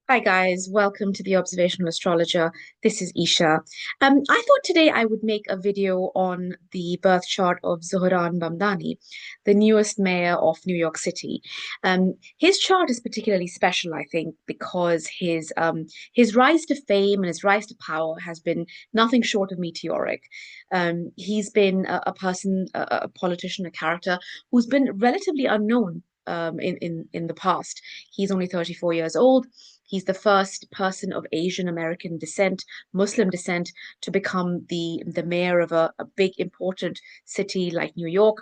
Hi guys, welcome to the Observational Astrologer. This is Isha. I thought today I would make a video on the birth chart of Zohran Mamdani, the newest mayor of New York City. His chart is particularly special, I think, because his rise to fame and his rise to power has been nothing short of meteoric. He's been a person, a politician, a character who's been relatively unknown in the past. He's only 34 years old. He's the first person of Asian American descent, Muslim descent, to become the mayor of a big, important city like New York.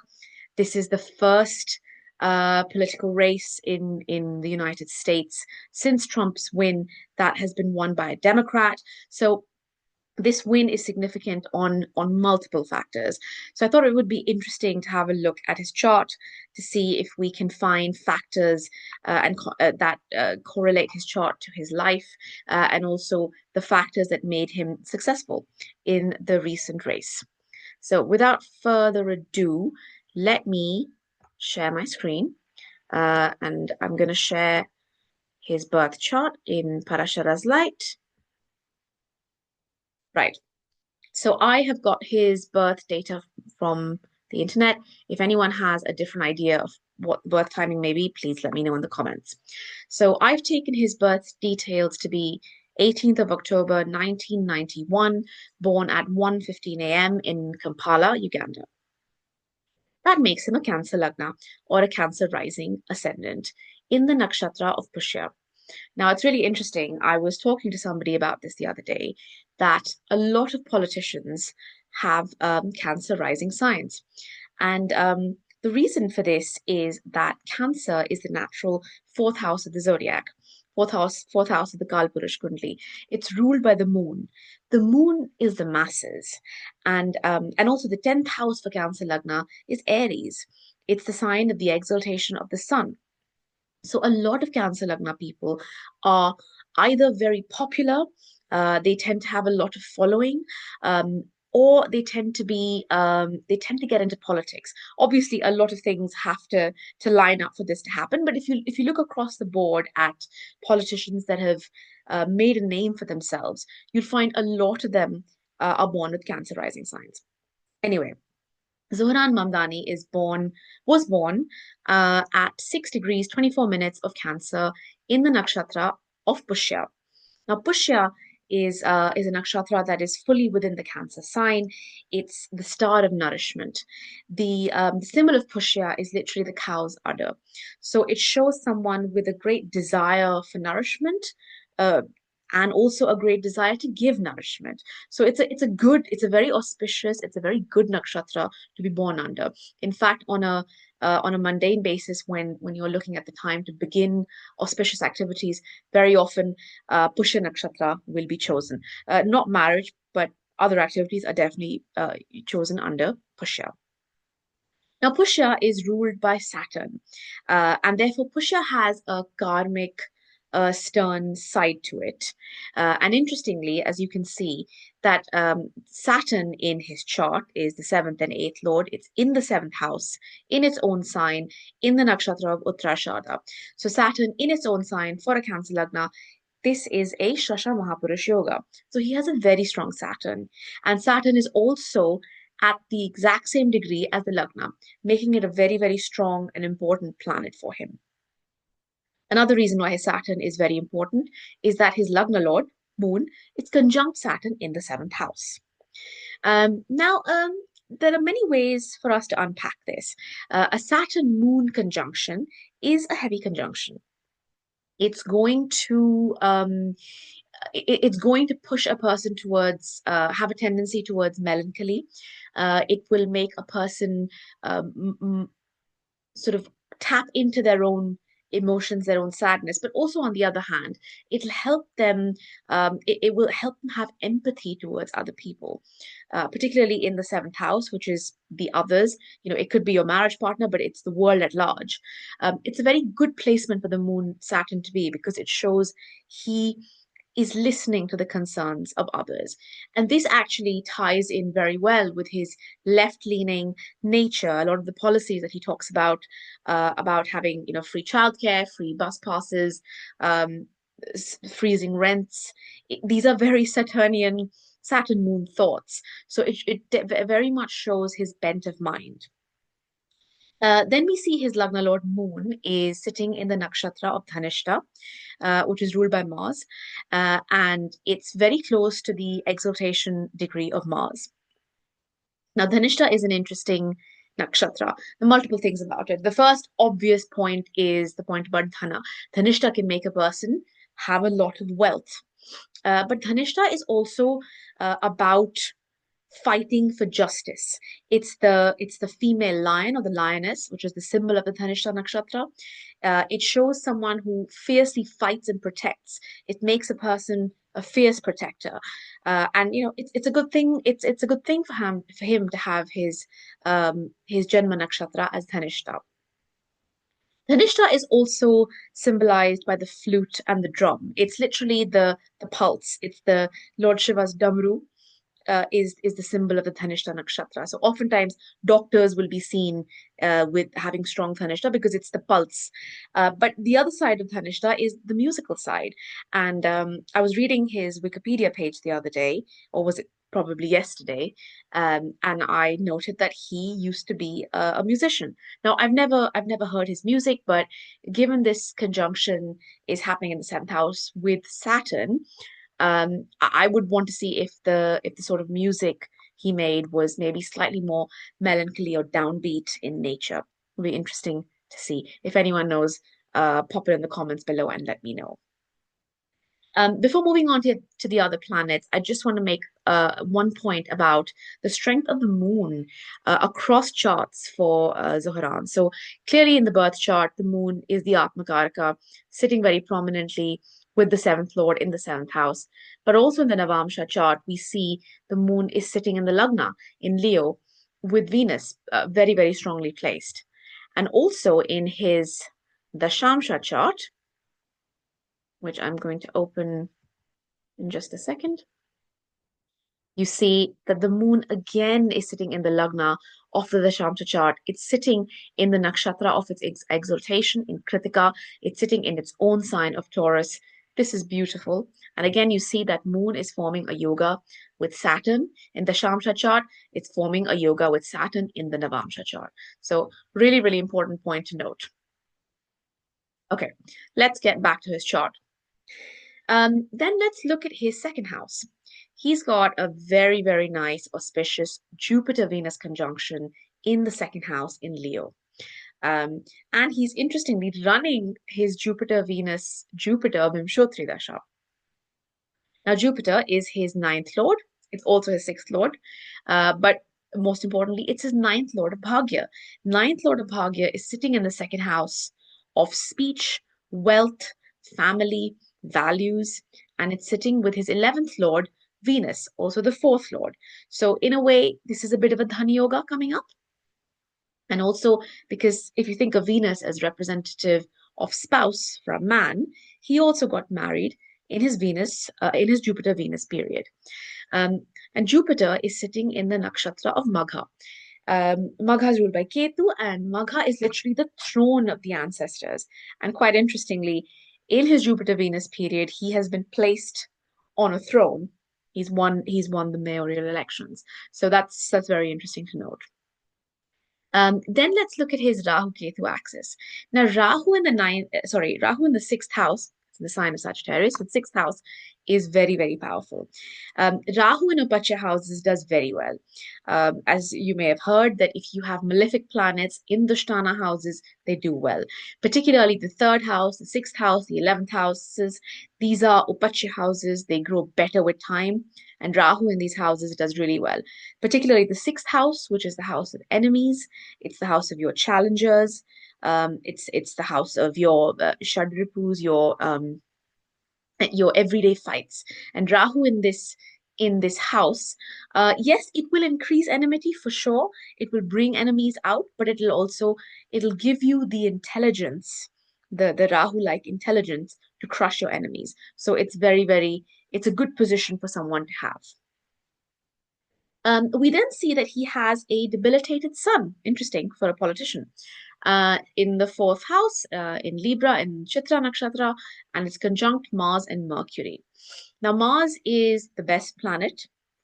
This is the first political race in the United States since Trump's win that has been won by a Democrat. So this win is significant on multiple factors. So I thought it would be interesting to have a look at his chart to see if we can find factors that correlate his chart to his life and also the factors that made him successful in the recent race. So without further ado, let me share my screen and I'm going to share his birth chart in Parashara's light. Right. So I have got his birth data from the internet. If anyone has a different idea of what birth timing may be, please let me know in the comments. So I've taken his birth details to be 18th of October 1991, born at 1:15 a.m. in Kampala, Uganda. That makes him a Cancer Lagna or a Cancer rising ascendant in the nakshatra of Pushya. Now, it's really interesting. I was talking to somebody about this the other day that a lot of politicians have Cancer rising signs. And the reason for this is that Cancer is the natural fourth house of the zodiac, fourth house of the Kalpurush Kundli. It's ruled by the moon. The moon is the masses, and also the 10th house for Cancer Lagna is Aries. It's the sign of the exaltation of the sun. So a lot of Cancer Lagna people are either very popular, they tend to have a lot of following, or they tend to get into politics. Obviously, a lot of things have to line up for this to happen. But if you look across the board at politicians that have made a name for themselves, you'll find a lot of them are born with Cancer rising signs. Anyway, Zohran Mamdani was born at 6 degrees 24 minutes of Cancer in the nakshatra of Pushya. Now, Pushya is a nakshatra that is fully within the Cancer sign. It's the star of nourishment. The symbol of Pushya is literally the cow's udder. So it shows someone with a great desire for nourishment, uh, and also a great desire to give nourishment. So it's a very auspicious, it's a very good nakshatra to be born under. In fact, on a mundane basis, when you're looking at the time to begin auspicious activities, very often Pushya Nakshatra will be chosen. Not marriage, but other activities are definitely chosen under Pushya. Now, Pushya is ruled by Saturn, and therefore Pushya has a karmic, stern side to it. And interestingly, as you can see, that Saturn in his chart is the seventh and eighth lord. It's in the seventh house, in its own sign, in the nakshatra of Uttarashada. So Saturn in its own sign for a Cancer Lagna, this is a Shasha Mahapurush Yoga. So he has a very strong Saturn. And Saturn is also at the exact same degree as the Lagna, making it a very, very strong and important planet for him. Another reason why his Saturn is very important is that his Lagna Lord, Moon, it's conjunct Saturn in the seventh house. Now, there are many ways for us to unpack this. A Saturn Moon conjunction is a heavy conjunction. It's going to it's going to push a person towards have a tendency towards melancholy. It will make a person sort of tap into their own emotions, their own sadness. But also, on the other hand, it'll help them. It will help them have empathy towards other people, particularly in the seventh house, which is the others. It could be your marriage partner, but it's the world at large. It's a very good placement for the Moon Saturn to be because it shows he is listening to the concerns of others. And this actually ties in very well with his left-leaning nature. A lot of the policies that he talks about having, free childcare, free bus passes, freezing rents. These are very Saturnian, Saturn moon thoughts. So it very much shows his bent of mind. Then we see his Lagna Lord Moon is sitting in the nakshatra of Dhanishta, which is ruled by Mars, and it's very close to the exaltation degree of Mars. Now, Dhanishta is an interesting nakshatra. There are multiple things about it. The first obvious point is the point about Dhana. Dhanishta can make a person have a lot of wealth. But Dhanishta is also about fighting for justice. It's the female lion or the lioness, which is the symbol of the Dhanishta nakshatra. It shows someone who fiercely fights and protects. It makes a person a fierce protector, and it's a good thing. It's a good thing for him to have his Janma nakshatra as Dhanishta. Dhanishta is also symbolized by the flute and the drum. It's literally the pulse. It's the Lord Shiva's damru, is the symbol of the Dhanishta nakshatra. So oftentimes doctors will be seen with having strong Dhanishta because it's the pulse. But the other side of Dhanishta is the musical side. And I was reading his Wikipedia page the other day, or was it probably yesterday, and I noted that he used to be a musician. Now I've never heard his music, but given this conjunction is happening in the seventh house with Saturn, I would want to see if the sort of music he made was maybe slightly more melancholy or downbeat in nature. It'll be interesting to see. If anyone knows, pop it in the comments below and let me know. Before moving on to the other planets, I just want to make one point about the strength of the moon across charts for Zohran. So clearly in the birth chart, the moon is the Atmakaraka, sitting very prominently with the seventh lord in the seventh house. But also in the Navamsha chart, we see the moon is sitting in the Lagna in Leo with Venus very, very strongly placed. And also in his Dashamsha chart, which I'm going to open in just a second, you see that the moon again is sitting in the Lagna of the Dashamsha chart. It's sitting in the nakshatra of its exaltation in Kritika. It's sitting in its own sign of Taurus. This is beautiful. And again, you see that moon is forming a yoga with Saturn in the Shamsha chart. It's forming a yoga with Saturn in the Navamsha chart. So really, really important point to note. Okay, let's get back to his chart. Then let's look at his second house. He's got a very, very nice, auspicious Jupiter-Venus conjunction in the second house in Leo. And he's interestingly running his Jupiter Vimshottri Dasha. Now, Jupiter is his ninth lord. It's also his sixth lord. But most importantly, it's his ninth lord of Bhagya. Ninth lord of Bhagya is sitting in the second house of speech, wealth, family, values, and it's sitting with his 11th lord, Venus, also the fourth lord. So, in a way, this is a bit of a Dhani Yoga coming up. And also, because if you think of Venus as representative of spouse for a man, he also got married in his Jupiter Venus period. And Jupiter is sitting in the nakshatra of Magha. Magha is ruled by Ketu, and Magha is literally the throne of the ancestors. And quite interestingly, in his Jupiter Venus period, he has been placed on a throne. He's won the mayoral elections. So that's very interesting to note. Then let's look at his Rahu Ketu axis. Now, Rahu in the sixth house, the sign of Sagittarius, the sixth house is very, very powerful. Rahu in Upacha houses does very well. As you may have heard, that if you have malefic planets in the Dushtana houses, they do well. Particularly the third house, the sixth house, the 11th houses. These are Upacha houses. They grow better with time. And Rahu in these houses does really well. Particularly the sixth house, which is the house of enemies. It's the house of your challengers. It's the house of your Shadripus, your everyday fights. And Rahu in this house, yes, it will increase enmity for sure. It will bring enemies out, but it'll give you the intelligence, the Rahu-like intelligence to crush your enemies. So it's a good position for someone to have. We then see that he has a debilitated sun. Interesting for a politician. in the fourth house, in Libra, in Chitra Nakshatra, and it's conjunct Mars and Mercury. Now, Mars is the best planet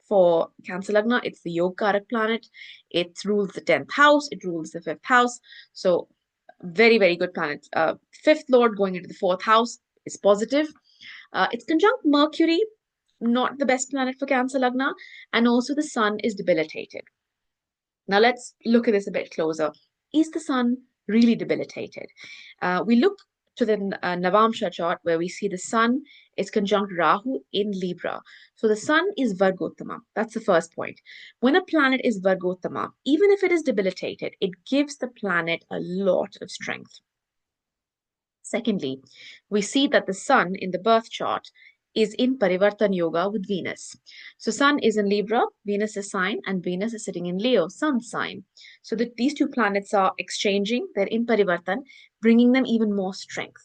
for Cancer Lagna. It's the Yogarak planet. It rules the 10th house, it rules the fifth house. So, very, very good planet. Fifth Lord going into the fourth house is positive. It's conjunct Mercury, not the best planet for Cancer Lagna, and also the Sun is debilitated. Now let's look at this a bit closer. Is the sun really debilitated? We look to the Navamsha chart where we see the sun is conjunct Rahu in Libra. So the sun is Vargottama. That's the first point. When a planet is Vargottama, even if it is debilitated, it gives the planet a lot of strength. Secondly, we see that the sun in the birth chart is in Parivartan Yoga with Venus. So sun is in Libra, Venus is sign, and Venus is sitting in Leo, sun sign. So that these two planets are exchanging, they're in Parivartan, bringing them even more strength.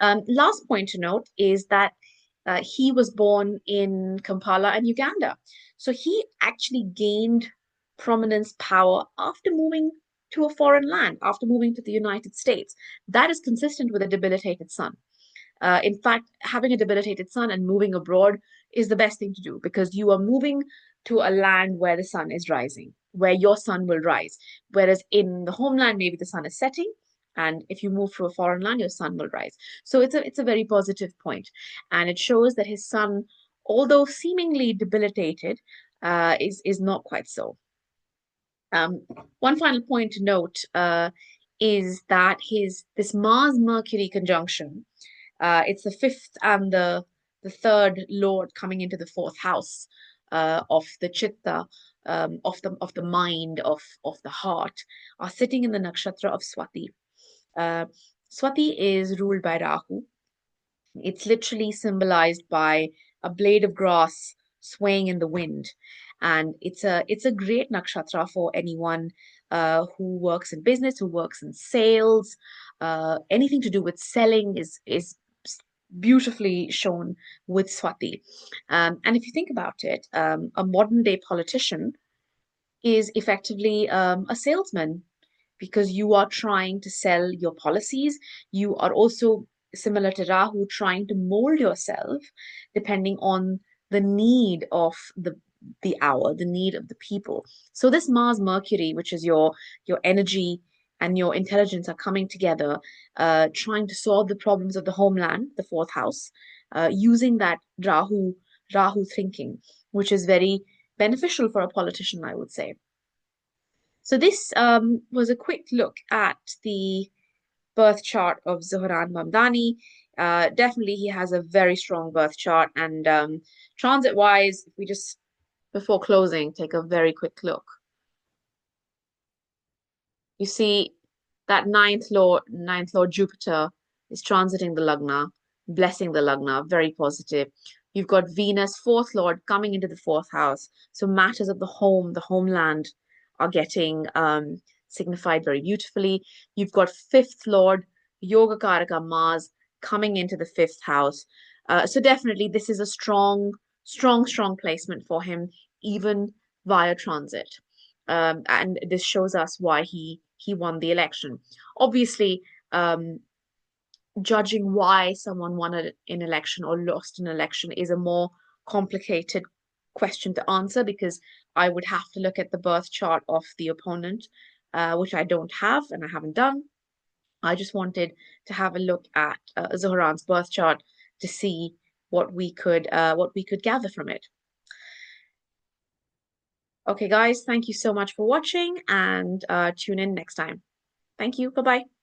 Last point to note is that he was born in Kampala and Uganda. So he actually gained prominence, power after moving to a foreign land, after moving to the United States. That is consistent with a debilitated sun. In fact, having a debilitated sun and moving abroad is the best thing to do because you are moving to a land where the sun is rising, where your sun will rise. Whereas in the homeland, maybe the sun is setting, and if you move to a foreign land, your sun will rise. So it's a very positive point, and it shows that his sun, although seemingly debilitated, is not quite so. Um, One final point to note is that his this Mars Mercury conjunction, it's the fifth and the third lord coming into the fourth house of the chitta, of the mind, of the heart, are sitting in the nakshatra of Swati. Uh, Swati is ruled by Rahu. It's literally symbolized by a blade of grass swaying in the wind. And it's a great nakshatra for anyone who works in business, who works in sales, anything to do with selling is beautifully shown with Swati. And if you think about it, a modern day politician is effectively a salesman because you are trying to sell your policies. You are also, similar to Rahu, trying to mold yourself depending on the need of the hour, the need of the people. So this Mars Mercury, which is your energy and your intelligence, are coming together, trying to solve the problems of the homeland, the fourth house, using that Rahu thinking, which is very beneficial for a politician, I would say. So this was a quick look at the birth chart of Zohran Mamdani. Definitely, he has a very strong birth chart, and transit-wise, if we just before closing take a very quick look, you see that ninth lord Jupiter is transiting the Lagna, blessing the Lagna, very positive. You've got Venus, fourth lord, coming into the fourth house. So matters of the home, the homeland, are getting signified very beautifully. You've got fifth lord, Yoga Karaka Mars, coming into the fifth house. So definitely this is a strong placement for him, even via transit. And this shows us why he won the election. Obviously, judging why someone won an election or lost an election is a more complicated question to answer because I would have to look at the birth chart of the opponent, which I don't have and I haven't done. I just wanted to have a look at Zohran's birth chart to see what we could gather from it. Okay, guys, thank you so much for watching and tune in next time. Thank you. Bye bye.